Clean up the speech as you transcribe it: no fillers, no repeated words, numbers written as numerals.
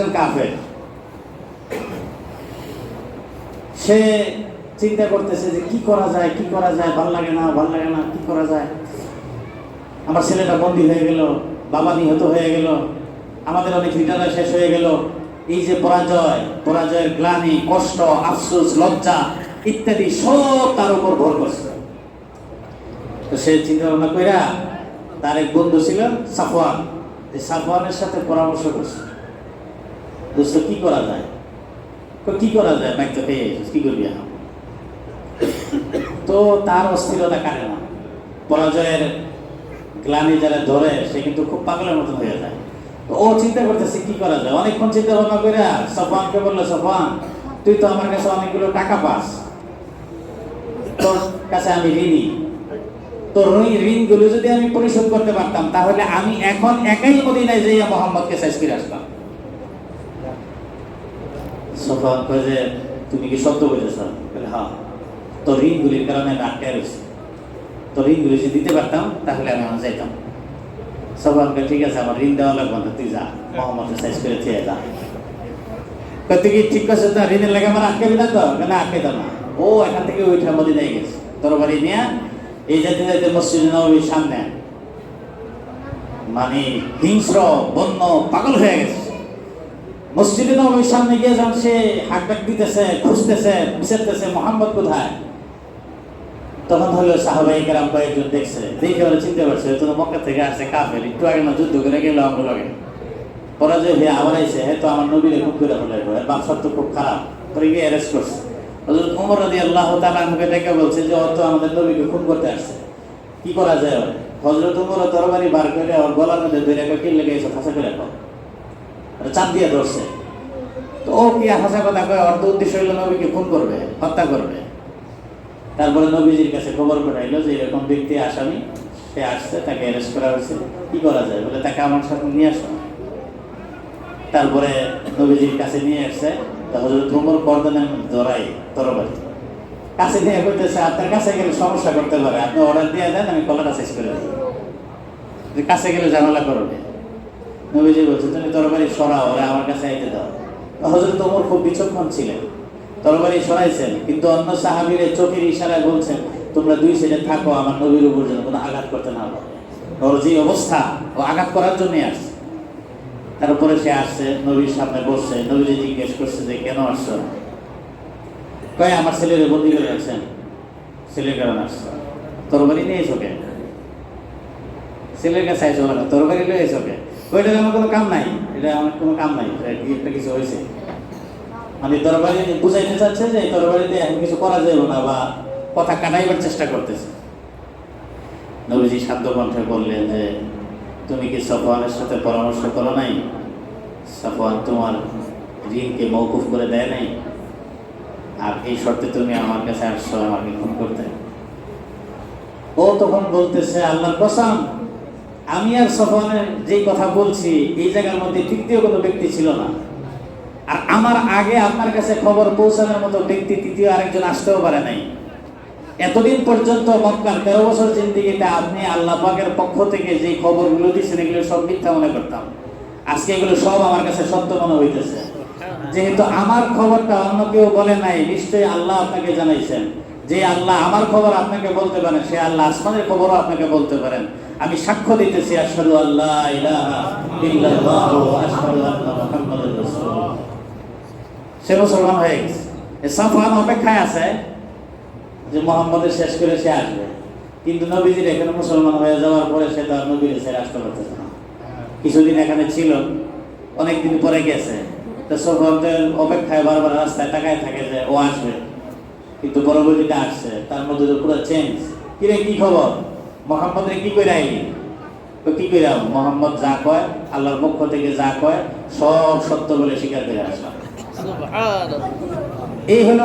আরেকজন কাফের। সে চিন্তা করতেছে যে কি করা যায়, কি করা যায়, ভাল লাগে না, কি করা যায়। আমার ছেলেটা বন্দী হয়ে গেল, বাবা নিহত হয়ে গেল, আমাদের অনেক লিডাররা শেষ হয়ে গেল। এই যে পরাজয়ের গ্লানি, কষ্ট, আফসোস, লজ্জা ইত্যাদি সব তার উপর ভর করছে। তো সে চিন্তা ভাবনা কইরা তার এক বন্ধু ছিল সাফওয়ান, এই সাফওয়ানের সাথে পরামর্শ করছে, দোস্ত কি করা যায়, কি করা যায়, বাইক তো পেয়ে কি করবি এখন। তো তার অস্থিরতা কাটে না, পরাজয়ের গ্লানি যারা ধরে সে কিন্তু খুব পাগলের মতন হয়ে যায়। তো ও চিন্তা করতেছে কি করা যায়, অনেকক্ষণ চিন্তা ভাবনা করে সাফওয়ানকে বললো, সাফওয়ান তুই তো আমার কাছে অনেকগুলো টাকা পাস, তোর কাছে আমি ঋণী, তোর ঋণগুলো যদি আমি পরিশোধ করতে পারতাম তাহলে আমি এখন একাই মদিনায় যাইয়া মুহাম্মদকে শেষ করে আসতাম। সাফওয়ান কয় যে তুমি কি সত্য বলতেছ? বলে হ্যাঁ, তোর ঋণগুলির কারণে আমি আটকায় রয়েছি, তোর ঋণগুলি যদি দিতে পারতাম তাহলে আমি আমার যাইতাম। সাফওয়ান কয় ঠিক আছে, আমার ঋণ দেওয়া লাগবে না, তুই যা, মুহাম্মদকে শেষ করে চেয়ে যা। তুই কি ঠিক করছিস না, ঋণের লাগে আমার আটকাবি না তো? না, আটকাইতাম না। ও এখান থেকে ওইটা মদিনায় গেছে, তোর বাড়ি নিয়ে এই যাইতে যাইতে মসজিদ নববীর সামনে মানে হিংস্র বন্য পাগল হয়ে গেছে। মসজিদে নববীর সামনে গিয়ে যখন সে হাঁকডাক দিতেছে, খুঁজতেছে, বিচারতেছে মুহাম্মদ কোথায়, তখন হলো সাহাবায়ে কেরাম কয়েকজন দেখছে, দেখে ওরা চিন্তা করছে তো মক্কা থেকে আসছে কাফের, একটু আগে না যুদ্ধ করে গেল আমার লগে, পরাজয় হয়ে আবার আইছে, হ্যাঁ তো আমার নবীরে খুব করে ফেলাইবো, এর ব্যবসা তো খুব খারাপ, পরে গিয়ে অ্যারেস্ট করছে। হযরত ওমর রাদিয়াল্লাহু তাআলা আনহুকে ডেকে বলছে যে ও তো আমাদের নবীকে খুন করতে আসছে, কি করা যায়? হযরত ওমর তরবারি বার করে ওর গলার মধ্যে ধরে কি লেগে গেছে, ফাঁসা করে রাখো, চাপ দিয়ে ধরছে। তো ও কি হাসা কথা কয়, অর্থ উদ্দেশ্য হইলো নবীকে খুন করবে, হত্যা করবে। তারপরে নবীজির কাছে খবর পাঠাইলো যে এরকম ব্যক্তি আসামি, সে আসছে, তাকে অ্যারেস্ট করা হয়েছে, কি করা যায়? বলে তাকে আমার সাথে নিয়ে আসো। তারপরে নবীজির কাছে নিয়ে আসছে, হযরত ওমর গর্দনের জড়াই তরবারি কাছে নিয়ে কইতেছে, আপনার কাছে গেলে সমস্যা করতে পারে, আপনি অর্ডার দিয়ে দেন, আমি কলাটা শেষ করে দিই, কাছে গেলে ঝামেলা করবে। নবীজি বলছে তুমি তরবারি সরাও, ওরা আমার কাছে আইতে দাও। হযরত ওমর খুব বিচক্ষণ ছিলেন, তরবারি সরাইছেন, কিন্তু অন্য সাহাবীরা চোখের ইশারায় বলছেন তোমরা দুই সাইডে থাকো, আমার নবীর উপর যেন কোনো আঘাত করতে না পারে। ওর যে অবস্থা, ও আঘাত করার জন্যই আসছে। তারপরে সে আসছে, নবীর সামনে বসছে, নবীজি জিজ্ঞেস করছে যে কেন আসছো? কয় আমার ছেলের বন্দি করে রাখছেন, ছেলের কারণে আসছে। তরবারি নিয়ে এসো কেন? ছেলের কাছে আইসো না, তরবারি নিয়ে এসো কেন? ওইটা আমার কোনো কাম নাই, এটা আমার কোনো কাম নাই, একটা কিছু হয়েছে মানে তরবারি বুঝাইতে চাচ্ছে যে এই তরবারি দিয়ে এখন কিছু করা যাবে না, বা কথা কাটাইবার চেষ্টা করতেছে। নবীজি শান্ত কণ্ঠে বললেন যে তুমি কি সাফওয়ানের সাথে পরামর্শ করো নাই? সাফওয়ান তোমার ঋণকে মওকুফ করে দেয় নাই, আর এই শর্তে তুমি আমার কাছে আসছো আমাকে খুন করতে। ও তখন বলতেছে আল্লাহর কসম, আমি আর সাফওয়ানের যে কথা বলছি এই জায়গার মধ্যে তৃতীয় কোনো ব্যক্তি ছিল না, আর আমার আগে আপনার কাছে খবর পৌঁছানোর মতো ব্যক্তি তৃতীয় আরেকজন আসতেও পারে নাই। এতদিন পর্যন্ত মক্কার 13 বছর জিন্দেগিতে আপনি আল্লাহ পাকের পক্ষ থেকে যে খবরগুলো দিচ্ছেন এগুলো সব মিথ্যা মনে করতাম, আজকে এগুলো সব আমার কাছে সত্য মনে হইতেছে। যেহেতু আমার খবরটা অন্য কেউ বলে নাই, নিশ্চয়ই আল্লাহ আপনাকে জানাইছেন। যে আল্লাহ আমার খবর আপনাকে বলতে পারেন, সে আল্লাহ আসমানের খবরও আপনাকে বলতে পারেন। আমি সাক্ষ্য দিতেছি আশহাদু আল্লা ইলাহা ইল্লাল্লাহু ওয়া আশহাদু আন্না মুহাম্মাদুর রাসূলুল্লাহ। সে মুসলমান হয়ে গেছে। সাফওয়ান অপেক্ষায় আছে যে মুহাম্মদের শেষ করে সে আসবে, কিন্তু নবীজির এখানে মুসলমান হয়ে যাওয়ার পরে সে তো আর নবীর ছেড়ে আসতে পারতেছে না। কিছুদিন এখানে ছিল, অনেকদিন পরে গেছে, তো সাফওয়ানের অপেক্ষায় বারবার রাস্তায় তাকায় থাকে যে ও আসবে, কিন্তু পরবর্তীতে আসছে, তার মধ্যে তো পুরো চেঞ্জ। কিরে কি খবর, মুহাম্মদের কি করে আইলি? তো কি করে মুহাম্মদ যা কয়, আল্লাহর পক্ষ থেকে যা কয় সব সত্য বলে স্বীকার করে আসলাম। এই হলো